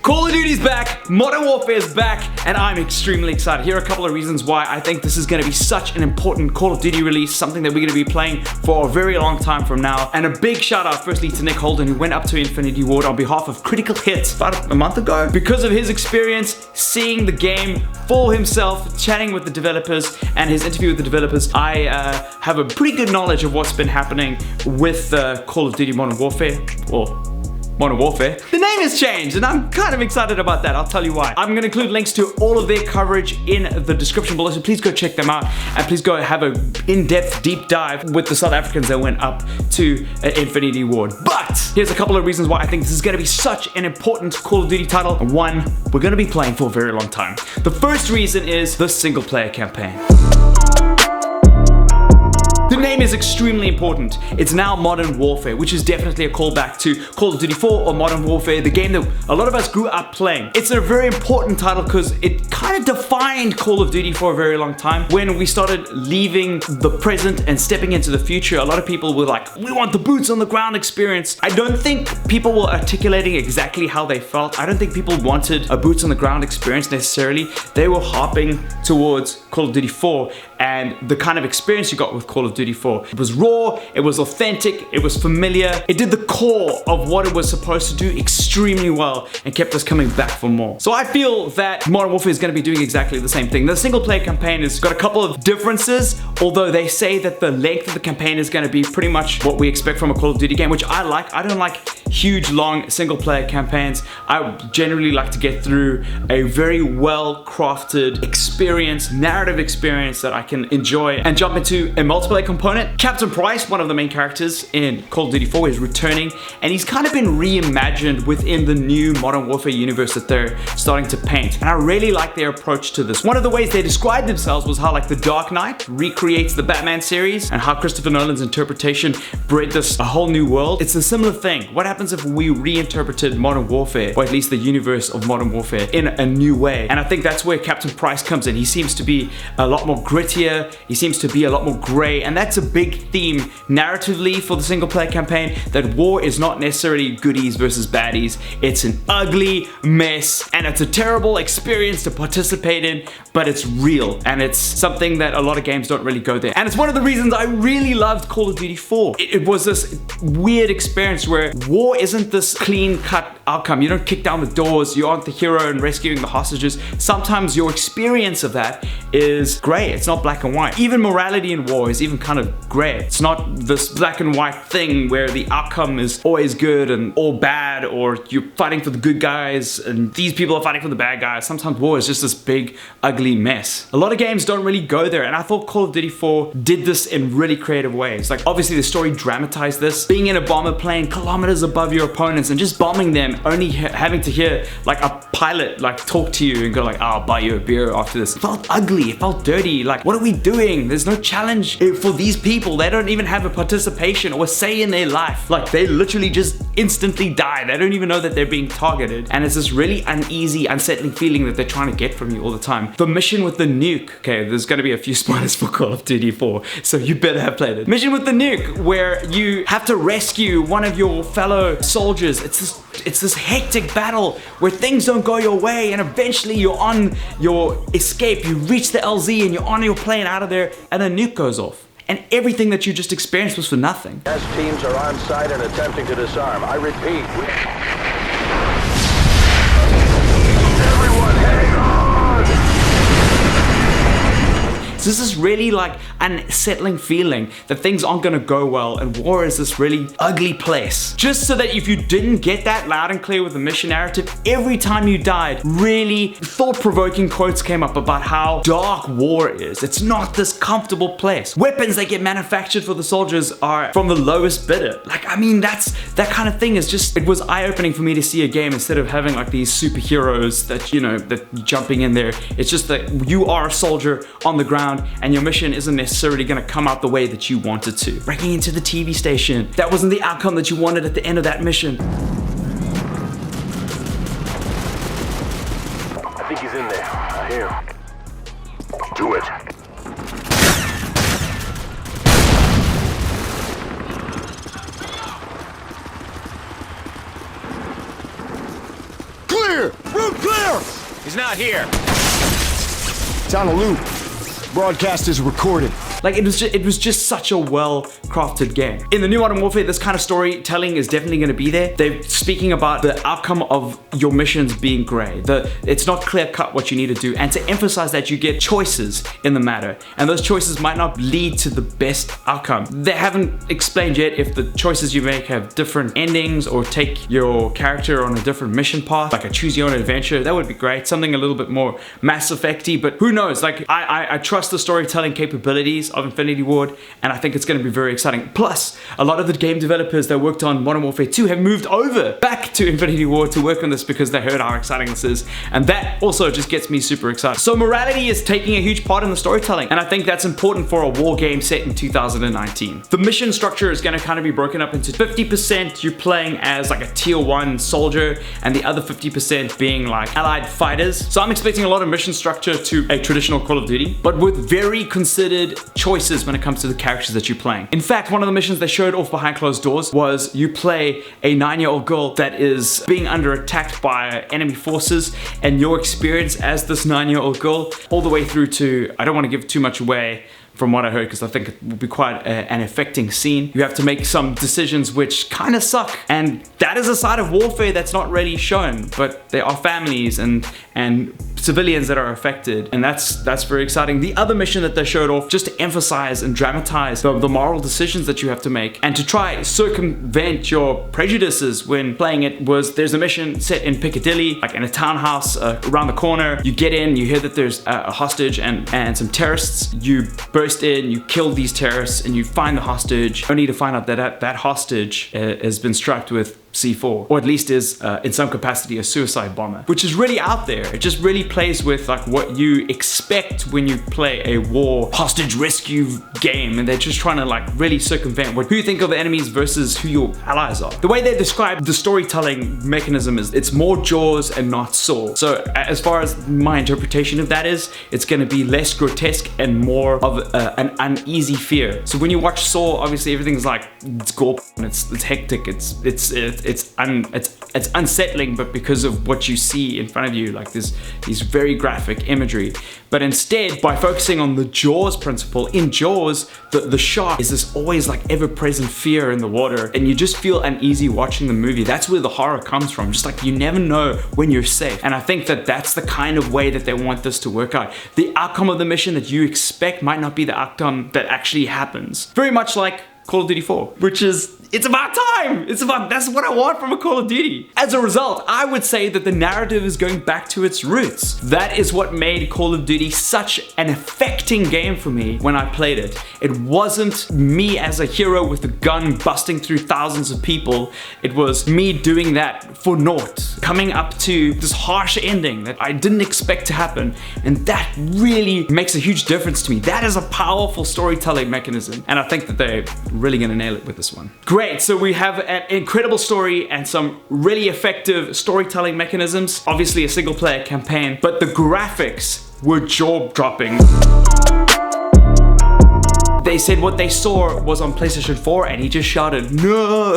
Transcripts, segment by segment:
Call of Duty's back, Modern Warfare is back, and I'm extremely excited. Here are a couple of reasons why I think this is going to be such an important Call of Duty release, something that we're going to be playing for a very long time from now. And a big shout out firstly to Nick Holden, who went up to Infinity Ward on behalf of Critical Hits about a month ago. Because of his experience seeing the game for himself, chatting with the developers, and his interview with the developers, I have a pretty good knowledge of what's been happening with Call of Duty Modern Warfare, or Modern Warfare. The name has changed and I'm kind of excited about that. I'll tell you why. I'm gonna include links to all of their coverage in the description below, so please go check them out and please go have an in-depth deep dive with the South Africans that went up to Infinity Ward. But here's a couple of reasons why I think this is gonna be such an important Call of Duty title. And one, we're gonna be playing for a very long time. The first reason is the single player campaign. The name is extremely important. It's now Modern Warfare, which is definitely a callback to Call of Duty 4 or Modern Warfare, the game that a lot of us grew up playing. It's a very important title because it kind of defined Call of Duty for a very long time. When we started leaving the present and stepping into the future, a lot of people were like, we want the boots on the ground experience. I don't think people were articulating exactly how they felt. I don't think people wanted a boots on the ground experience necessarily. They were hopping towards Call of Duty 4 and the kind of experience you got with Call of Duty 4. It was raw, it was authentic, it was familiar. It did the core of what it was supposed to do extremely well and kept us coming back for more. So I feel that Modern Warfare is going to be doing exactly the same thing. The single player campaign has got a couple of differences, although they say that the length of the campaign is going to be pretty much what we expect from a Call of Duty game, which I like. I don't like huge long single player campaigns. I generally like to get through a very well crafted experience, narrative experience that I can enjoy and jump into a multiplayer component. Captain Price, one of the main characters in Call of Duty 4, is returning and he's kind of been reimagined within the new Modern Warfare universe that they're starting to paint. And I really like their approach to this. One of the ways they described themselves was how like the Dark Knight recreates the Batman series and how Christopher Nolan's interpretation bred this a whole new world. It's a similar thing. What happens if we reinterpreted Modern Warfare, or at least the universe of Modern Warfare, in a new way? And I think that's where Captain Price comes in. He seems to be a lot more grittier, he seems to be a lot more gray, and that's a big theme narratively for the single player campaign, that war is not necessarily goodies versus baddies. It's an ugly mess and it's a terrible experience to participate in, but it's real and it's something that a lot of games don't really go there. And it's one of the reasons I really loved Call of Duty 4. It was this weird experience where war isn't this clean cut outcome. You don't kick down the doors, you aren't the hero and rescuing the hostages. Sometimes your experience of that is gray. It's not black and white. Even morality in war is even kind of gray. It's not this black and white thing where the outcome is always good and all bad, or you're fighting for the good guys and these people are fighting for the bad guys. Sometimes war is just this big ugly mess. A lot of games don't really go there, and I thought Call of Duty 4 did this in really creative ways. Like obviously the story dramatized this, being in a bomber plane kilometers above your opponents and just bombing them, only having to hear like a pilot like talk to you and go like, I'll buy you a beer after this. It felt ugly, it felt dirty. Like, what are we doing? There's no challenge for these people. They don't even have a participation or a say in their life. Like, they literally just instantly die. They don't even know that they're being targeted. And it's this really uneasy, unsettling feeling that they're trying to get from you all the time. The mission with the nuke. Okay, there's gonna be a few spoilers for Call of Duty 4, so you better have played it. Mission with the nuke, where you have to rescue one of your fellow soldiers. It's this hectic battle where things don't go your way, and eventually you're on your escape. You reach the LZ and you're on your plane out of there, and a nuke goes off. And everything that you just experienced was for nothing. As teams are on site and attempting to disarm. I repeat. Everyone hang on! So this is really like an unsettling feeling that things aren't gonna go well and war is this really ugly place. Just so that if you didn't get that loud and clear with the mission narrative, every time you died, really thought-provoking quotes came up about how dark war is. It's not this comfortable place. Weapons that get manufactured for the soldiers are from the lowest bidder. Like, I mean, that kind of thing is just, it was eye-opening for me to see a game instead of having like these superheroes that, you know, that jumping in there. It's just that you are a soldier on the ground and your mission isn't necessarily gonna come out the way that you wanted to. Breaking into the TV station, that wasn't the outcome that you wanted at the end of that mission. I think he's in there. I hear him. Do it. Clear! clear! Room clear! He's not here. It's on a loop. Broadcast is recorded. Like, it was just such a well-crafted game. In the new Modern Warfare, this kind of storytelling is definitely going to be there. They're speaking about the outcome of your missions being grey. It's not clear-cut what you need to do, and to emphasize that you get choices in the matter, and those choices might not lead to the best outcome. They haven't explained yet if the choices you make have different endings or take your character on a different mission path, like a choose your own adventure. That would be great. Something a little bit more Mass Effect-y, but who knows? Like, I trust the storytelling capabilities of Infinity Ward, and I think it's going to be very exciting. Plus, a lot of the game developers that worked on Modern Warfare 2 have moved over back to Infinity Ward to work on this because they heard how exciting this is, and that also just gets me super excited. So morality is taking a huge part in the storytelling, and I think that's important for a war game set in 2019. The mission structure is going to kind of be broken up into 50% you're playing as like a tier 1 soldier, and the other 50% being like allied fighters. So I'm expecting a lot of mission structure to a traditional Call of Duty, but with very considered choices when it comes to the characters that you're playing. In fact, one of the missions they showed off behind closed doors was you play a 9-year-old girl that is being under attack by enemy forces, and your experience as this 9-year-old girl all the way through to, I don't want to give too much away from what I heard because I think it will be quite an affecting scene. You have to make some decisions which kind of suck, and that is a side of warfare that's not really shown, but there are families and civilians that are affected, and that's very exciting. The other mission that they showed off, just to emphasize and dramatize the moral decisions that you have to make and to try circumvent your prejudices when playing it, was there's a mission set in Piccadilly, like in a townhouse around the corner. You get in, you hear that there's a hostage and some terrorists. You burst in, you kill these terrorists, and you find the hostage, only to find out that that hostage has been strapped with C4, or at least is in some capacity a suicide bomber, which is really out there. It just really plays with like what you expect when you play a war hostage rescue game, and they're just trying to like really circumvent who you think of the enemies versus who your allies are. The way they describe the storytelling mechanism is it's more Jaws and not Saw. So as far as my interpretation of that is, it's going to be less grotesque and more of an uneasy fear. So when you watch Saw, obviously everything's like, it's gore and it's hectic, it's unsettling, but because of what you see in front of you, like these very graphic imagery. But instead, by focusing on the Jaws principle, in Jaws, the shark is this always like ever-present fear in the water, and you just feel uneasy watching the movie. That's where the horror comes from. Just like you never know when you're safe. And I think that that's the kind of way that they want this to work out. The outcome of the mission that you expect might not be the outcome that actually happens. Very much like Call of Duty 4, which is, it's about time. That's what I want from a Call of Duty. As a result, I would say that the narrative is going back to its roots. That is what made Call of Duty such an affecting game for me when I played it. It wasn't me as a hero with a gun busting through thousands of people. It was me doing that for naught, coming up to this harsh ending that I didn't expect to happen, and that really makes a huge difference to me. That is a powerful storytelling mechanism, and I think that they're really gonna nail it with this one. Great, so we have an incredible story and some really effective storytelling mechanisms. Obviously a single player campaign, but the graphics were jaw-dropping. They said what they saw was on PlayStation 4, and he just shouted no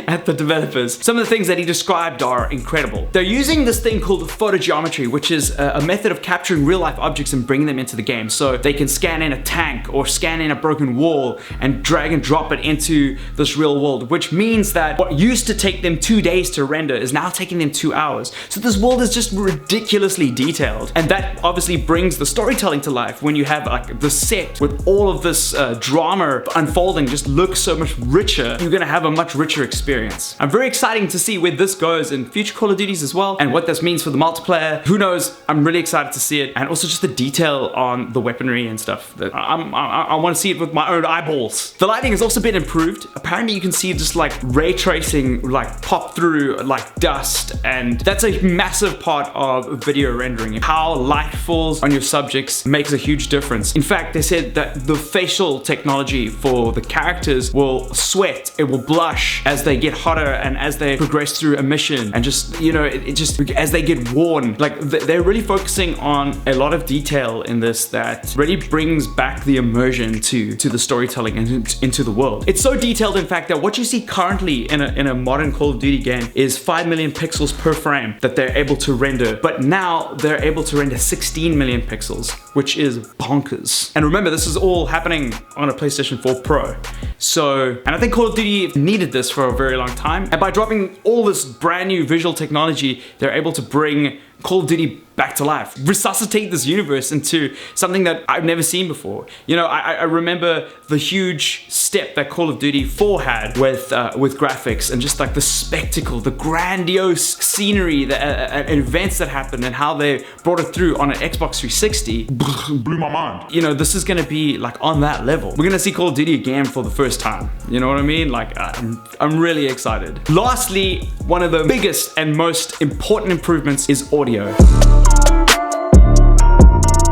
at the developers. Some of the things that he described are incredible. They're using this thing called photogeometry, which is a method of capturing real life objects and bringing them into the game. So they can scan in a tank or scan in a broken wall and drag and drop it into this real world, which means that what used to take them 2 days to render is now taking them 2 hours. So this world is just ridiculously detailed, and that obviously brings the storytelling to life when you have like the set with all of this drama unfolding just looks so much richer. You're gonna have a much richer experience. I'm very excited to see where this goes in future Call of Duties as well, and what this means for the multiplayer. Who knows? I'm really excited to see it, and also just the detail on the weaponry and stuff. That I want to see it with my own eyeballs. The lighting has also been improved. Apparently you can see just like ray tracing like pop through like dust, and that's a massive part of video rendering. How light falls on your subjects makes a huge difference. In fact, they said that the facial technology for the characters will sweat, it will blush as they get hotter and as they progress through a mission, and just, you know, it just as they get worn. Like they're really focusing on a lot of detail in this that really brings back the immersion to the storytelling and into the world. It's so detailed, in fact, that what you see currently in a modern Call of Duty game is 5 million pixels per frame that they're able to render, but now they're able to render 16 million pixels, which is bonkers. And remember, this is all happening on a PlayStation 4 Pro. So, and I think Call of Duty needed this for a very long time, and by dropping all this brand new visual technology, they're able to bring Call of Duty back to life, resuscitate this universe into something that I've never seen before. You know, I remember the huge step that Call of Duty 4 had with graphics and just like the spectacle, the grandiose scenery, and events that happened, and how they brought it through on an Xbox 360. Blew my mind. You know, this is gonna be like on that level. We're gonna see Call of Duty again for the first time. You know what I mean? Like, I'm really excited. Lastly, one of the biggest and most important improvements is audio.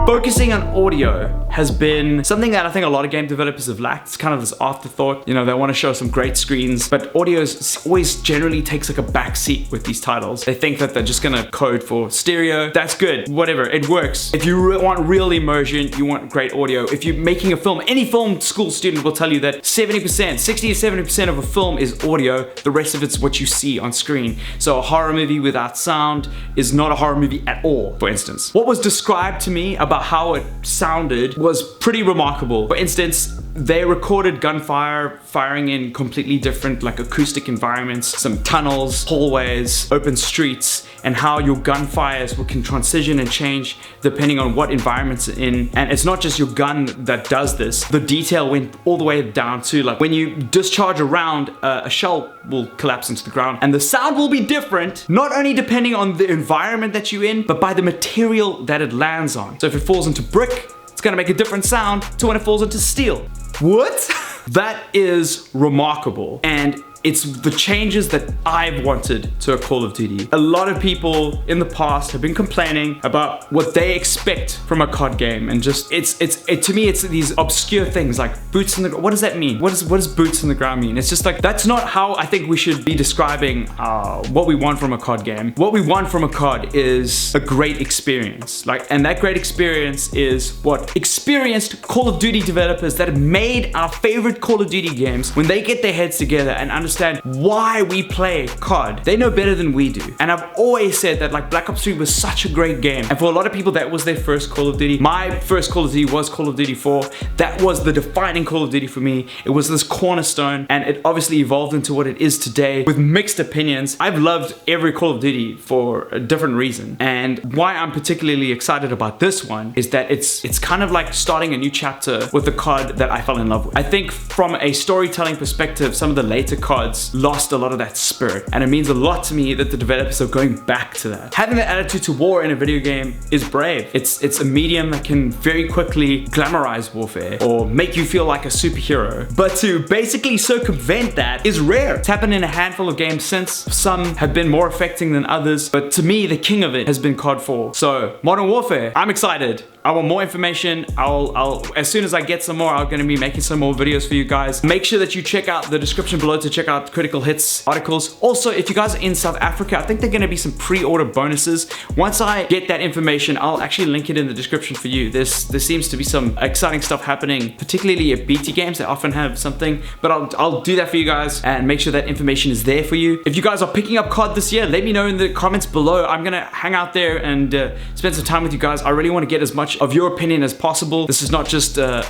Focusing on audio has been something that I think a lot of game developers have lacked. It's kind of this afterthought. You know, they want to show some great screens, but audio always generally takes like a back seat with these titles. They think that they're just gonna code for stereo. That's good, whatever, it works. If you want real immersion, you want great audio. If you're making a film, any film school student will tell you that 70%, 60 to 70% of a film is audio. The rest of it's what you see on screen. So a horror movie without sound is not a horror movie at all, for instance. What was described to me about how it sounded was pretty remarkable. For instance, they recorded gunfire firing in completely different like acoustic environments, some tunnels, hallways, open streets, and how your gunfires can transition and change depending on what environments it's in. And it's not just your gun that does this. The detail went all the way down to like when you discharge a round, a shell will collapse into the ground, and the sound will be different, not only depending on the environment that you're in, but by the material that it lands on. So if it falls into brick, it's gonna make a different sound to when it falls into steel. What? That is remarkable, and it's the changes that I've wanted to a Call of Duty. A lot of people in the past have been complaining about what they expect from a COD game, and just to me it's these obscure things like boots in the ground. What does that mean? What does boots in the ground mean? It's just like, that's not how I think we should be describing what we want from a COD game. What we want from a COD is a great experience, and that great experience is what experienced Call of Duty developers that have made our favorite Call of Duty games, when they get their heads together and understand why we play COD, they know better than we do. And I've always said that like Black Ops 3 was such a great game, and for a lot of people that was their first Call of Duty. My first Call of Duty was Call of Duty 4. That was the defining Call of Duty for me. It was this cornerstone, and it obviously evolved into what it is today with mixed opinions. I've loved every Call of Duty for a different reason, and why I'm particularly excited about this one is that it's kind of like starting a new chapter with the COD that I fell in love with. I think from a storytelling perspective, some of the later CODs lost a lot of that spirit, and it means a lot to me that the developers are going back to that. Having that attitude to war in a video game is brave. It's a medium that can very quickly glamorize warfare or make you feel like a superhero, but to basically circumvent that is rare. It's happened in a handful of games since. Some have been more affecting than others, but to me the king of it has been COD 4. So Modern Warfare, I'm excited. I want more information. I'll as soon as I get some more, I'm gonna be making some more videos for you guys. Make sure that you check out the description below to check out Critical Hits articles. Also, if you guys are in South Africa, I think there are gonna be some pre-order bonuses. Once I get that information, I'll actually link it in the description for you. There seems to be some exciting stuff happening, particularly at BT games. They often have something, but I'll do that for you guys and make sure that information is there for you. If you guys are picking up COD this year, let me know in the comments below. I'm gonna hang out there and spend some time with you guys. I really want to get as much of your opinion as possible. This is not just a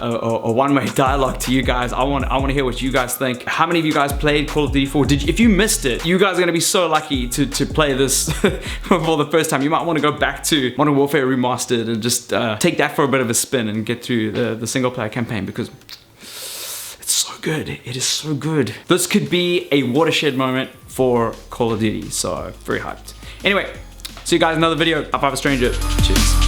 one-way dialogue to you guys. I want to hear what you guys think. How many of you guys played Call of Duty 4? If you missed it, you guys are gonna be so lucky to play this for the first time. You might want to go back to Modern Warfare Remastered and just take that for a bit of a spin and get through the single player campaign, because it's so good. It is so good. This could be a watershed moment for Call of Duty, so very hyped. Anyway, see you guys in another video. Up, I'm a stranger. Cheers.